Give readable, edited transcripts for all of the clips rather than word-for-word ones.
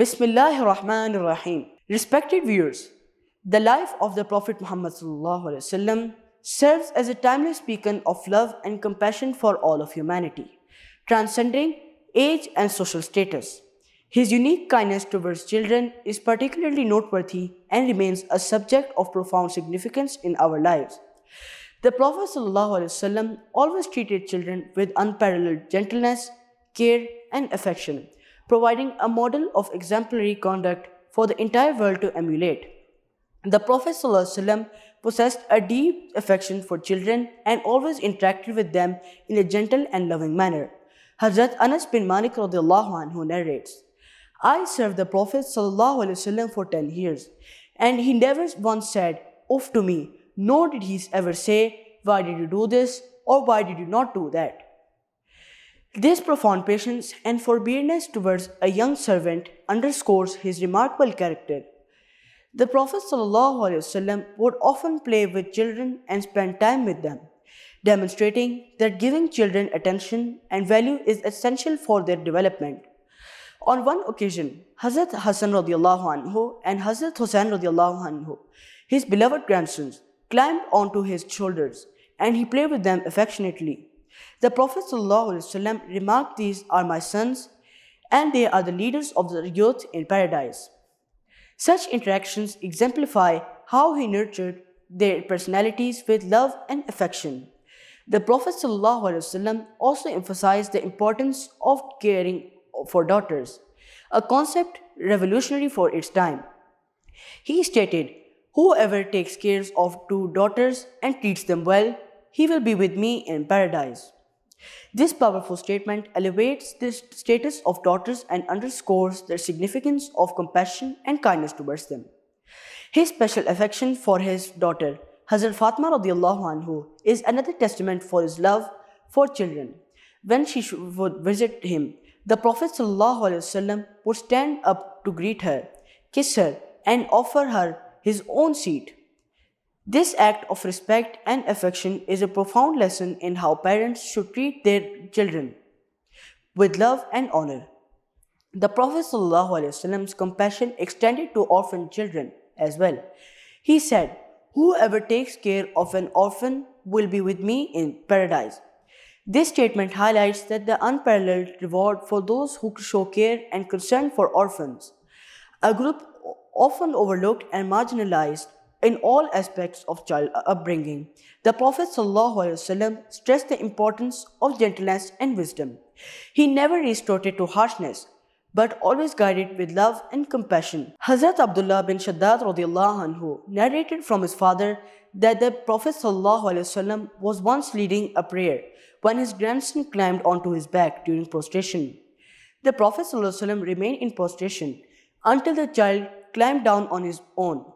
Bismillahir Rahmanir Rahim. Respected viewers, the life of the Prophet Muhammad ﷺ serves as a timeless beacon of love and compassion for all of humanity, transcending age and social status. His unique kindness towards children is particularly noteworthy and remains a subject of profound significance in our lives. The Prophet ﷺ always treated children with unparalleled gentleness, care, and affection, providing a model of exemplary conduct for the entire world to emulate. The Prophet ﷺ possessed a deep affection for children and always interacted with them in a gentle and loving manner. Hazrat Anas bin Malik radiallahu anhu narrates, I served the Prophet ﷺ for 10 years, and he never once said, "Uff" to me, nor did he ever say, "Why did you do this?" or "Why did you not do that?" This profound patience and forbearance towards a young servant underscores his remarkable character. The Prophet ﷺ would often play with children and spend time with them, demonstrating that giving children attention and value is essential for their development. On one occasion, Hazrat Hassan radiallahu anhu and Hazrat Hussain radiallahu anhu, his beloved grandsons, climbed onto his shoulders, and he played with them affectionately. The Prophet ﷺ remarked, "These are my sons, and they are the leaders of the youth in paradise." Such interactions exemplify how he nurtured their personalities with love and affection. The Prophet ﷺ also emphasized the importance of caring for daughters, a concept revolutionary for its time. He stated, "Whoever takes care of 2 daughters and treats them well, he will be with me in paradise." This powerful statement elevates the status of daughters and underscores the significance of compassion and kindness towards them. His special affection for his daughter, Hazrat Fatima radiallahu anhu, is another testament for his love for children. When she would visit him, the Prophet ﷺ would stand up to greet her, kiss her, and offer her his own seat. This act of respect and affection is a profound lesson in how parents should treat their children with love and honor. The Prophet ﷺ's compassion extended to orphan children as well. He said, "Whoever takes care of an orphan will be with me in paradise." This statement highlights that the unparalleled reward for those who show care and concern for orphans, a group often overlooked and marginalized in all aspects of child upbringing. The Prophet ﷺ stressed the importance of gentleness and wisdom. He never resorted to harshness, but always guided with love and compassion. Hazrat Abdullah bin Shaddad radiallahu anhu narrated from his father that the Prophet ﷺ was once leading a prayer when his grandson climbed onto his back during prostration. The Prophet ﷺ remained in prostration until the child climbed down on his own.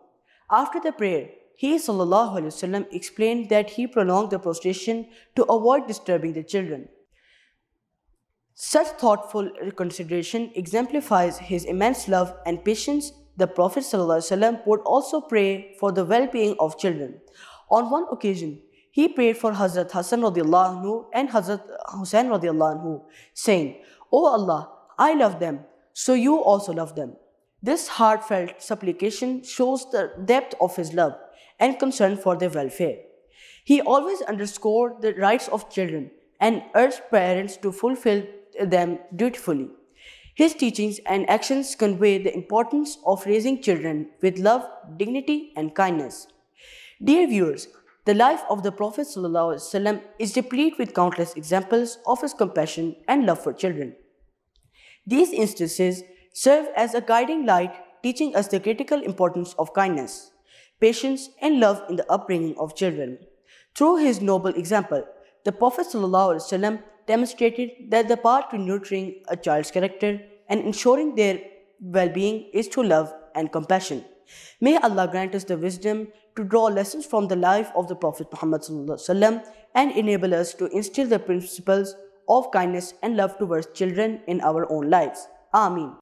After the prayer, he ﷺ explained that he prolonged the prostration to avoid disturbing the children. Such thoughtful consideration exemplifies his immense love and patience. The Prophet ﷺ would also pray for the well-being of children. On one occasion, he prayed for Hazrat Hassan radiallahu anhu and Hazrat Hussain radiallahu anhu, saying, "O Allah, I love them, so you also love them." This heartfelt supplication shows the depth of his love and concern for their welfare. He always underscored the rights of children and urged parents to fulfill them dutifully. His teachings and actions convey the importance of raising children with love, dignity, and kindness. Dear viewers, the life of the Prophet ﷺ is replete with countless examples of his compassion and love for children. These instances serve as a guiding light, teaching us the critical importance of kindness, patience, and love in the upbringing of children. Through his noble example, the Prophet ﷺ demonstrated that the path to nurturing a child's character and ensuring their well-being is through love and compassion. May Allah grant us the wisdom to draw lessons from the life of the Prophet Muhammad ﷺ and enable us to instill the principles of kindness and love towards children in our own lives. Ameen.